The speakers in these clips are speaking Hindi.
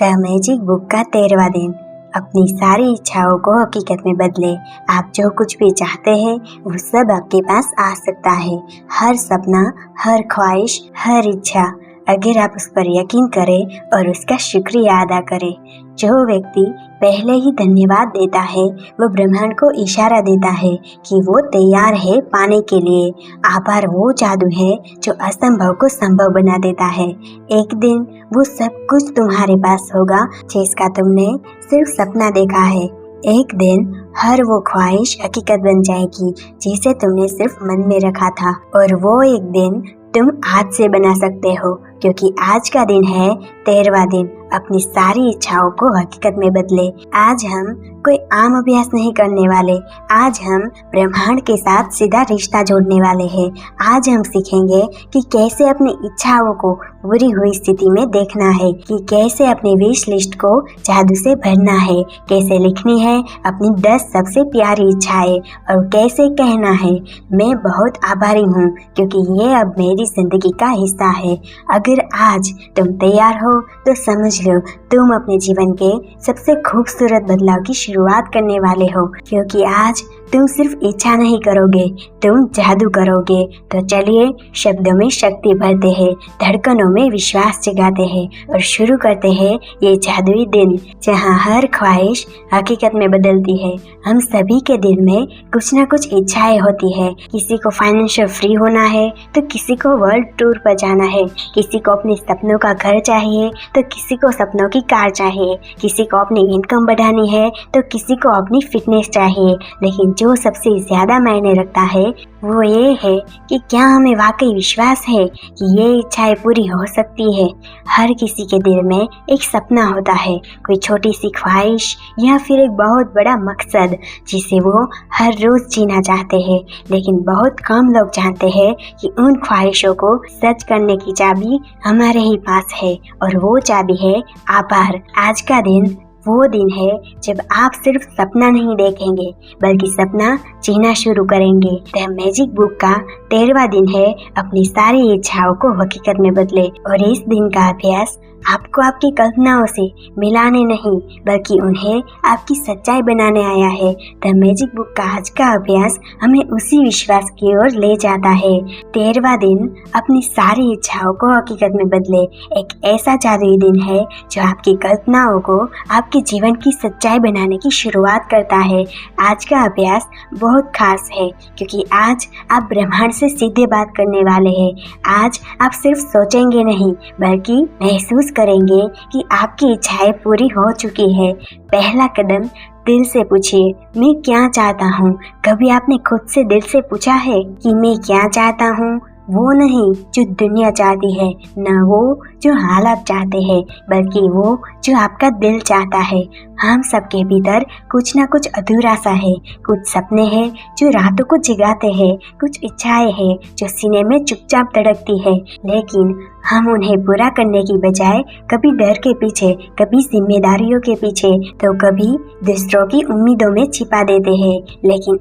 द मैजिक बुक का 13वां दिन। अपनी सारी इच्छाओं को हकीकत में बदले। आप जो कुछ भी चाहते हैं वो सब आपके पास आ सकता है। हर सपना, हर ख्वाहिश, हर इच्छा, अगर आप उस पर यकीन करें और उसका शुक्रिया अदा करें। जो व्यक्ति पहले ही धन्यवाद देता है वो ब्रह्मांड को इशारा देता है कि वो तैयार है पाने के लिए। आभार वो जादू है जो असंभव को संभव बना देता है। एक दिन वो सब कुछ तुम्हारे पास होगा जिसका तुमने सिर्फ सपना देखा है। एक दिन हर वो ख्वाहिश हकीकत बन जाएगी जिसे तुमने सिर्फ मन में रखा था, और वो एक दिन तुम आज से बना सकते हो, क्योंकि आज का दिन है 13वां दिन। अपनी सारी इच्छाओं को हकीकत में बदले। आज हम कोई आम अभ्यास नहीं करने वाले। आज हम ब्रह्मांड के साथ सीधा रिश्ता जोड़ने वाले हैं। आज हम सीखेंगे कि कैसे अपनी इच्छाओं को बुरी हुई स्थिति में देखना है, कि कैसे अपनी विश लिस्ट को जादू से भरना है, कैसे लिखनी है अपनी 10 सबसे प्यारी इच्छाएं, और कैसे कहना है मैं बहुत आभारी हूँ क्योंकि ये अब मेरी जिंदगी का हिस्सा है। अगर आज तुम तैयार हो तो समझ लो तुम अपने जीवन के सबसे खूबसूरत बदलाव की शुरुआत करने वाले हो, क्योंकि आज तुम सिर्फ इच्छा नहीं करोगे, तुम जादू करोगे। तो चलिए शब्दों में शक्ति भरते हैं, धड़कनों में विश्वास जगाते हैं और शुरू करते हैं ये जादुई दिन जहाँ हर ख्वाहिश हकीकत में बदलती है। हम सभी के दिल में कुछ ना कुछ इच्छाएं होती है। किसी को फाइनेंशियल फ्री होना है तो किसी को वर्ल्ड टूर पर जाना है, किसी को अपने सपनों का घर चाहिए तो किसी को सपनों की कार चाहिए, किसी को अपनी इनकम बढ़ानी है तो किसी को अपनी फिटनेस चाहिए। लेकिन जो सबसे ज्यादा मायने रखता है वो ये है कि क्या हमें वाकई विश्वास है कि ये इच्छाएं पूरी हो सकती है। हर किसी के दिल में एक सपना होता है, कोई छोटी सी ख्वाहिश या फिर एक बहुत बड़ा मकसद जिसे वो हर रोज जीना चाहते हैं। लेकिन बहुत कम लोग जानते हैं कि उन ख्वाहिशों को सच करने की चाबी हमारे ही पास है, और वो चाबी है आभार। आज का दिन वो दिन है जब आप सिर्फ सपना नहीं देखेंगे बल्कि सपना जीना शुरू करेंगे। द मैजिक बुक का 13वां दिन है अपनी सारी इच्छाओं को हकीकत में बदले। और इस दिन का अभ्यास आपको आपकी कल्पनाओं से मिलाने नहीं बल्कि उन्हें आपकी सच्चाई बनाने आया है। द मैजिक बुक का आज का अभ्यास हमें उसी विश्वास की ओर ले जाता है। 13वां दिन अपनी सारी इच्छाओं को हकीकत में बदले एक ऐसा जादुई दिन है जो आपकी कल्पनाओं को आपके जीवन की सच्चाई बनाने की शुरुआत करता है। आज का अभ्यास बहुत खास है क्योंकि आज आप ब्रह्मांड से सीधे बात करने वाले हैं। आज आप सिर्फ सोचेंगे नहीं बल्कि महसूस करेंगे कि आपकी इच्छाएं पूरी हो चुकी है। पहला कदम, दिल से पूछिए मैं क्या चाहता हूँ। कभी आपने खुद से दिल से पूछा है कि मैं क्या चाहता हूँ? वो नहीं जो दुनिया चाहती है, न वो जो हालात चाहते हैं, बल्कि वो जो आपका दिल चाहता है। हम सबके भीतर कुछ ना कुछ अधूरा सा है। कुछ सपने हैं जो रातों को जगाते हैं, कुछ इच्छाएं हैं जो सीने में चुपचाप धड़कती है, लेकिन हम उन्हें पूरा करने की बजाय कभी डर के पीछे, कभी जिम्मेदारियों के पीछे, तो कभी दूसरों की उम्मीदों में छिपा देते हैं। लेकिन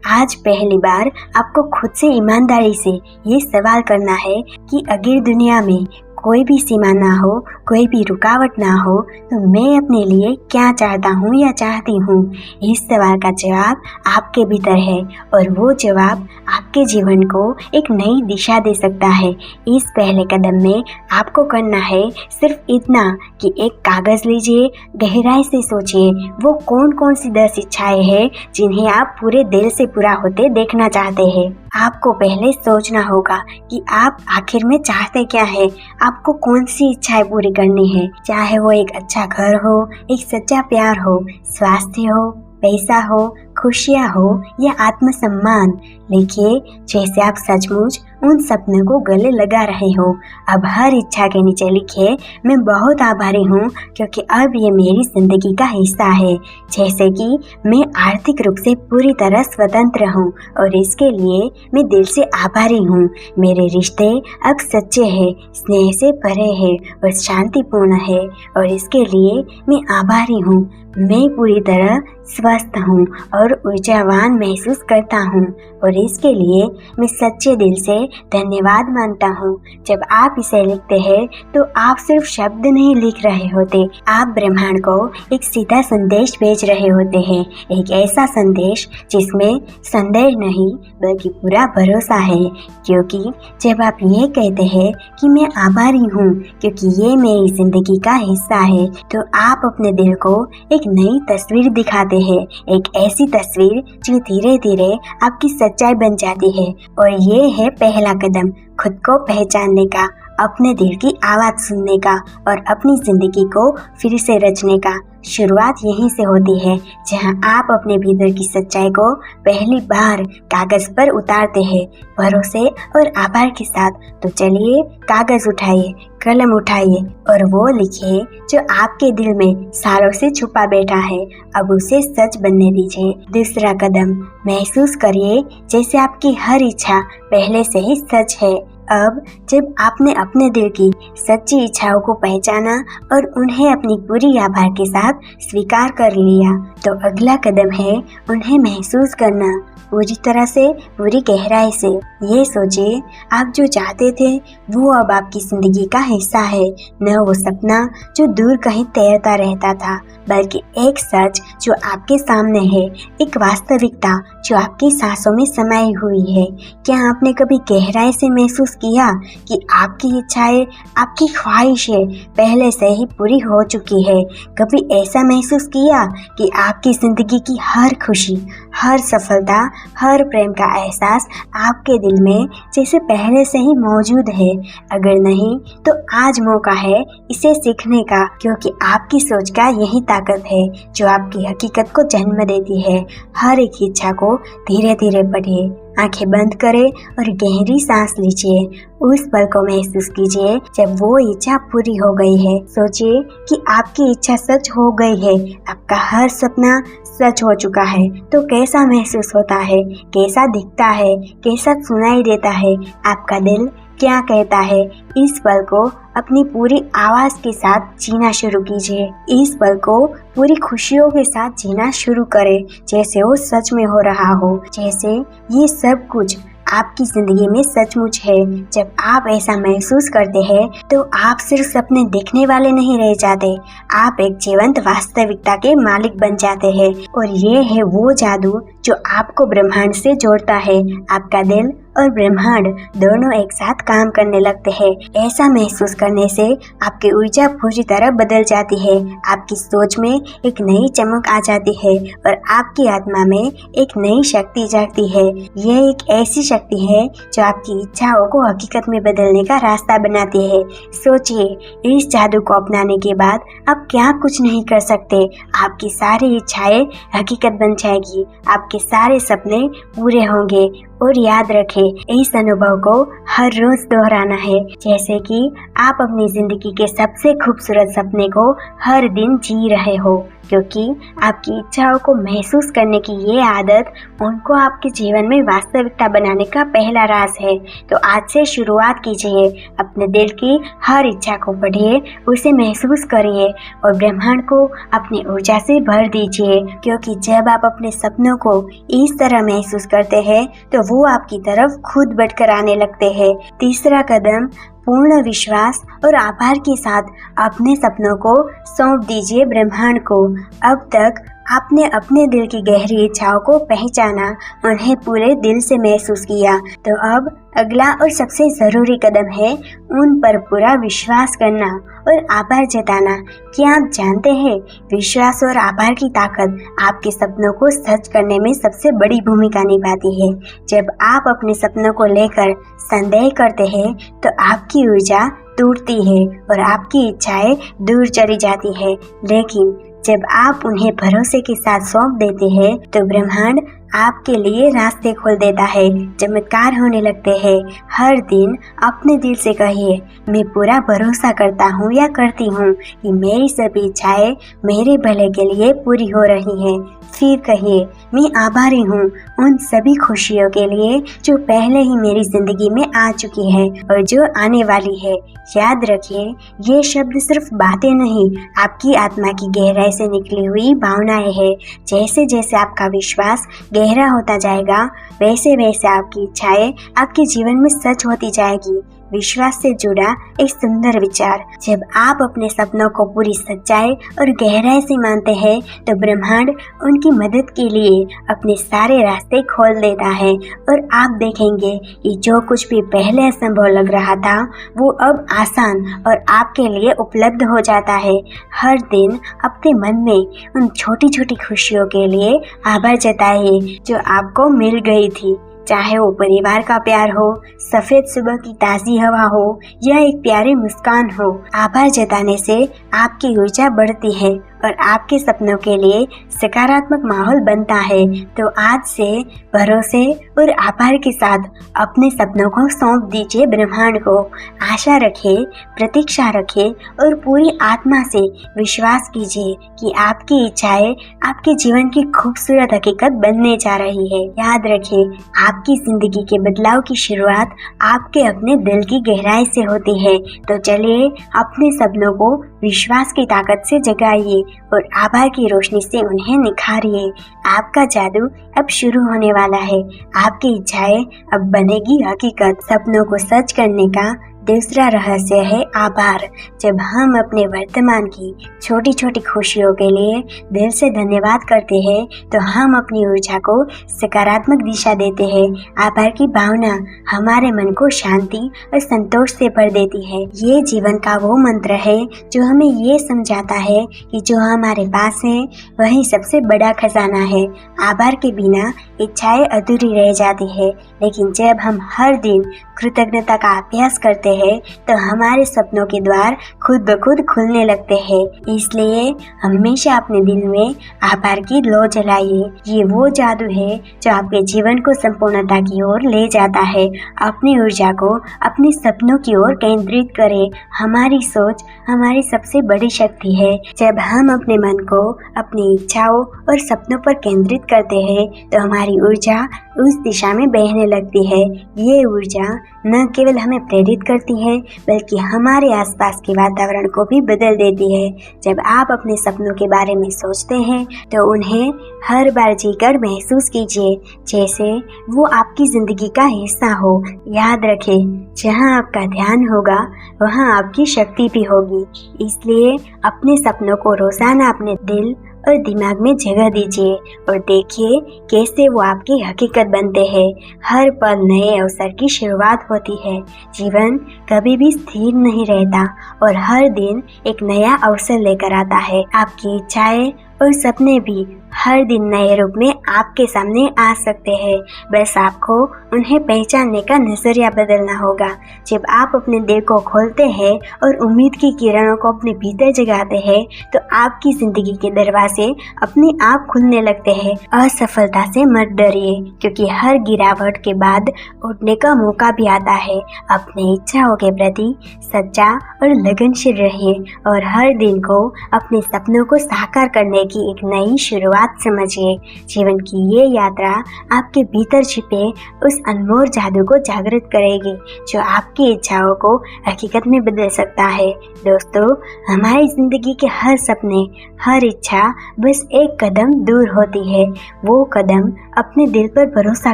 आज पहली बार आपको खुद से ईमानदारी से ये सवाल करना है कि अगर दुनिया में कोई भी सीमा ना हो, कोई भी रुकावट ना हो, तो मैं अपने लिए क्या चाहता हूँ या चाहती हूँ। इस सवाल का जवाब आपके भीतर है और वो जवाब आपके जीवन को एक नई दिशा दे सकता है। इस पहले कदम में आपको करना है सिर्फ इतना कि एक कागज लीजिए, गहराई से सोचिए वो कौन कौन सी 10 इच्छाएं हैं जिन्हें आप पूरे दिल से पूरा होते देखना चाहते हैं। आपको पहले सोचना होगा कि आप आखिर में चाहते क्या है। आपको कौन सी इच्छाएं पूरी करनी है, चाहे वो एक अच्छा घर हो, एक सच्चा प्यार हो, स्वास्थ्य हो, पैसा हो, खुशियाँ हो या आत्मसम्मान। लिखिए जैसे आप सचमुच उन सपनों को गले लगा रहे हो। अब हर इच्छा के नीचे लिखिए मैं बहुत आभारी हूँ क्योंकि अब ये मेरी जिंदगी का हिस्सा है। जैसे कि मैं आर्थिक रूप से पूरी तरह स्वतंत्र हूँ और इसके लिए मैं दिल से आभारी हूँ। मेरे रिश्ते अब सच्चे हैं, स्नेह से भरे हैं और शांतिपूर्ण है और इसके लिए मैं आभारी हूँ। मैं पूरी तरह स्वस्थ हूँ और ऊर्जावान महसूस करता हूँ और इसके लिए मैं सच्चे दिल से धन्यवाद मानता हूँ। जब आप इसे लिखते हैं तो आप सिर्फ शब्द नहीं लिख रहे होते, आप ब्रह्मांड को एक सीधा संदेश भेज रहे होते हैं, एक ऐसा संदेश जिसमें संदेह नहीं बल्कि पूरा भरोसा है। क्योंकि जब आप ये कहते हैं कि मैं आभारी हूँ क्योंकि ये मेरी जिंदगी का हिस्सा है, तो आप अपने दिल को एक नई तस्वीर दिखाते हैं, एक ऐसी तस्वीर जो धीरे धीरे आपकी सच्चाई बन जाती है। और ये है पहला कदम खुद को पहचानने का, अपने दिल की आवाज़ सुनने का और अपनी जिंदगी को फिर से रचने का। शुरुआत यहीं से होती है जहां आप अपने भीतर की सच्चाई को पहली बार कागज पर उतारते हैं, भरोसे और आभार के साथ। तो चलिए कागज उठाइए, कलम उठाइए और वो लिखिए जो आपके दिल में सालों से छुपा बैठा है। अब उसे सच बनने दीजिए। दूसरा कदम, महसूस करिए जैसे आपकी हर इच्छा पहले से ही सच है। अब जब आपने अपने दिल की सच्ची इच्छाओं को पहचाना और उन्हें अपनी पूरी आभार के साथ स्वीकार कर लिया, तो अगला कदम है उन्हें महसूस करना पूरी तरह से, पूरी गहराई से। ये सोचिए आप जो चाहते थे वो अब आपकी जिंदगी का हिस्सा है, न वो सपना जो दूर कहीं तैरता रहता था, बल्कि एक सच जो आपके सामने है, एक वास्तविकता जो आपकी सांसों में समाई हुई है। क्या आपने कभी गहराई से महसूस किया कि आपकी इच्छाएं, आपकी ख्वाहिशें पहले से ही पूरी हो चुकी है? कभी ऐसा महसूस किया कि आपकी जिंदगी की हर खुशी, हर सफलता, हर प्रेम का एहसास आपके दिल में जैसे पहले से ही मौजूद है? अगर नहीं तो आज मौका है इसे सीखने का, क्योंकि आपकी सोच का यही ताकत है जो आपकी हकीकत को जन्म देती है। हर एक इच्छा को धीरे धीरे पढ़िए, आंखें बंद करें और गहरी सांस लीजिए। उस पल को महसूस कीजिए जब वो इच्छा पूरी हो गई है। सोचिए कि आपकी इच्छा सच हो गई है, आपका हर सपना सच हो चुका है। तो कैसा महसूस होता है, कैसा दिखता है, कैसा सुनाई देता है, आपका दिल क्या कहता है? इस पल को अपनी पूरी आवाज के साथ जीना शुरू कीजिए। इस पल को पूरी खुशियों के साथ जीना शुरू करें, जैसे वो सच में हो रहा हो, जैसे ये सब कुछ आपकी जिंदगी में सचमुच है। जब आप ऐसा महसूस करते हैं तो आप सिर्फ सपने देखने वाले नहीं रह जाते, आप एक जीवंत वास्तविकता के मालिक बन जाते हैं। और ये है वो जादू जो आपको ब्रह्मांड से जोड़ता है। आपका दिल और ब्रह्मांड दोनों एक साथ काम करने लगते हैं। ऐसा महसूस करने से आपकी ऊर्जा पूरी तरह बदल जाती है, आपकी सोच में एक नई चमक आ जाती है और आपकी आत्मा में एक नई शक्ति जागती है। यह एक ऐसी शक्ति है जो आपकी इच्छाओं को हकीकत में बदलने का रास्ता बनाती है। सोचिए, इस जादू को अपनाने के बाद आप क्या कुछ नहीं कर सकते। आपकी सारी इच्छाएं हकीकत बन जाएगी, आपके सारे सपने पूरे होंगे। और याद रखें, इस अनुभव को हर रोज दोहराना है, जैसे कि आप अपनी जिंदगी के सबसे खूबसूरत सपने को हर दिन जी रहे हो, क्योंकि आपकी इच्छाओं को महसूस करने की ये आदत उनको आपके जीवन में वास्तविकता बनाने का पहला राज है। तो आज से शुरुआत कीजिए, अपने दिल की हर इच्छा को पढ़िए, उसे महसूस करिए और ब्रह्मांड को अपनी ऊर्जा से भर दीजिए, क्योंकि जब आप अपने सपनों को इस तरह महसूस करते हैं तो वो आपकी तरफ खुद बढ़कर आने लगते हैं। तीसरा कदम, पूर्ण विश्वास और आभार के साथ अपने सपनों को सौंप दीजिए ब्रह्मांड को। अब तक आपने अपने दिल की गहरी इच्छाओं को पहचाना, उन्हें पूरे दिल से महसूस किया, तो अब अगला और सबसे ज़रूरी कदम है उन पर पूरा विश्वास करना और आभार जताना। क्या आप जानते हैं, विश्वास और आभार की ताकत आपके सपनों को सच करने में सबसे बड़ी भूमिका निभाती है। जब आप अपने सपनों को लेकर संदेह करते हैं तो आपकी ऊर्जा टूटती है और आपकी इच्छाएं दूर चली जाती है, लेकिन जब आप उन्हें भरोसे के साथ सौंप देते हैं तो ब्रह्मांड आपके लिए रास्ते खोल देता है, चमत्कार होने लगते हैं। हर दिन अपने दिल से कहिए, मैं पूरा भरोसा करता हूँ या करती हूँ कि मेरी सभी इच्छाएं मेरे भले के लिए पूरी हो रही हैं। फिर कहिए, मैं आभारी हूँ उन सभी खुशियों के लिए जो पहले ही मेरी जिंदगी में आ चुकी है और जो आने वाली है। याद रखिए, ये शब्द सिर्फ बातें नहीं, आपकी आत्मा की गहराई से निकली हुई भावनाएं हैं। जैसे जैसे आपका विश्वास गहरा होता जाएगा, वैसे वैसे आपकी इच्छाएं आपके जीवन में सच होती जाएगी। विश्वास से जुड़ा एक सुंदर विचार, जब आप अपने सपनों को पूरी सच्चाई और गहराई से मानते हैं तो ब्रह्मांड उनकी मदद के लिए अपने सारे रास्ते खोल देता है और आप देखेंगे कि जो कुछ भी पहले असंभव लग रहा था वो अब आसान और आपके लिए उपलब्ध हो जाता है। हर दिन अपने मन में उन छोटी छोटी खुशियों के लिए आभार जताइए जो आपको मिल गई थी, चाहे वो परिवार का प्यार हो, सफेद सुबह की ताज़ी हवा हो या एक प्यारी मुस्कान हो। आभार जताने से आपकी ऊर्जा बढ़ती है और आपके सपनों के लिए सकारात्मक माहौल बनता है। तो आज से भरोसे और आभार के साथ अपने सपनों को सौंप दीजिए ब्रह्मांड को। आशा रखें, प्रतीक्षा रखें और पूरी आत्मा से विश्वास कीजिए कि आपकी इच्छाएं आपके जीवन की खूबसूरत हकीकत बनने जा रही है। याद रखें, आपकी जिंदगी के बदलाव की शुरुआत आपके अपने दिल की गहराई से होती है। तो चलिए अपने सपनों को विश्वास की ताकत से जगाइए और आभार की रोशनी से उन्हें निखारिए। आपका जादू अब शुरू होने वाला है। आपकी इच्छाएं अब बनेगी हकीकत। सपनों को सच करने का दूसरा रहस्य है आभार। जब हम अपने वर्तमान की छोटी छोटी खुशियों के लिए दिल से धन्यवाद करते हैं तो हम अपनी ऊर्जा को सकारात्मक दिशा देते हैं। आभार की भावना हमारे मन को शांति और संतोष से भर देती है। ये जीवन का वो मंत्र है जो हमें ये समझाता है कि जो हमारे पास है वही सबसे बड़ा खजाना है। आभार के बिना इच्छाएं अधूरी रह जाती है, लेकिन जब हम हर दिन कृतज्ञता का अभ्यास करते हैं तो हमारे सपनों के द्वार खुद ब खुद खुलने लगते हैं। इसलिए हमेशा अपने दिल में आभार की लौ जलाइए। ये वो जादू है जो आपके जीवन को संपूर्णता की ओर ले जाता है। अपनी ऊर्जा को अपने सपनों की ओर केंद्रित करें। हमारी सोच हमारी सबसे बड़ी शक्ति है। जब हम अपने मन को अपनी इच्छाओं और सपनों पर केंद्रित करते हैं तो हमारी ऊर्जा उस दिशा में बहने लगती है। ये ऊर्जा न केवल हमें प्रेरित करती है बल्कि हमारे आसपास के वातावरण को भी बदल देती है। जब आप अपने सपनों के बारे में सोचते हैं तो उन्हें हर बार जीकर महसूस कीजिए जैसे वो आपकी जिंदगी का हिस्सा हो। याद रखें, जहाँ आपका ध्यान होगा वहाँ आपकी शक्ति भी होगी। इसलिए अपने सपनों को रोजाना अपने दिल और दिमाग में जगह दीजिए और देखिए कैसे वो आपकी हकीकत बनते हैं। हर पल नए अवसर की शुरुआत होती है। जीवन कभी भी स्थिर नहीं रहता और हर दिन एक नया अवसर लेकर आता है। आपकी इच्छाएं और सपने भी हर दिन नए रूप में आपके सामने आ सकते हैं। बस आपको उन्हें पहचानने का नजरिया बदलना होगा। जब आप अपने दिल को खोलते हैं और उम्मीद की किरणों को अपने भीतर जगाते हैं तो आपकी जिंदगी के दरवाजे अपने आप खुलने लगते हैं। असफलता से मत डरिए, क्योंकि हर गिरावट के बाद उठने का मौका भी आता है। अपनी इच्छाओं के प्रति सच्चा और लगनशील रहिए और हर दिन को अपने सपनों को साकार करने की एक नई शुरुआत समझिए। जीवन की ये यात्रा आपके भीतर छिपे उस अनमोल जादू को जागृत करेगी जो आपकी इच्छाओं को हकीकत में बदल सकता है। दोस्तों, हमारी जिंदगी के हर सपने, हर इच्छा बस एक कदम दूर होती है। वो कदम अपने दिल पर भरोसा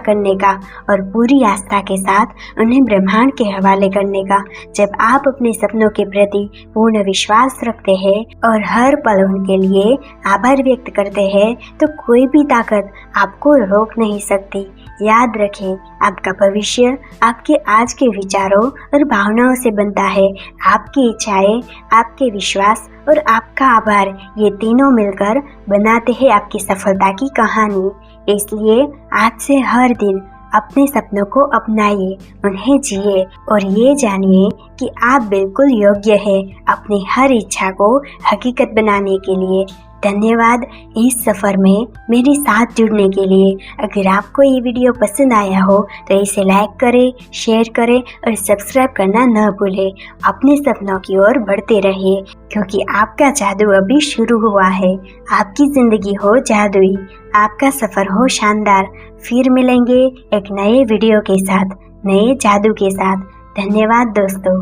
करने का और पूरी आस्था के साथ उन्हें ब्रह्मांड के हवाले करने का। जब आप अपने सपनों के प्रति पूर्ण विश्वास रखते हैं और हर पल उनके लिए आभार व्यक्त करते हैं तो कोई भी ताकत आपको रोक नहीं सकती। याद रखें, आपका भविष्य आपके आज के विचारों और भावनाओं से बनता है। आपकी इच्छाएं, आपके विश्वास और आपका आभार, ये तीनों मिलकर बनाते हैं आपकी सफलता की कहानी। इसलिए आज से हर दिन अपने सपनों को अपनाइए, उन्हें जिए और ये जानिए कि आप बिल्कुल योग्य हैं अपनी हर इच्छा को हकीकत बनाने के लिए। धन्यवाद इस सफ़र में मेरे साथ जुड़ने के लिए। अगर आपको ये वीडियो पसंद आया हो तो इसे लाइक करें, शेयर करें और सब्सक्राइब करना न भूलें। अपने सपनों की ओर बढ़ते रहिए, क्योंकि आपका जादू अभी शुरू हुआ है। आपकी ज़िंदगी हो जादुई, आपका सफ़र हो शानदार। फिर मिलेंगे एक नए वीडियो के साथ, नए जादू के साथ। धन्यवाद दोस्तों।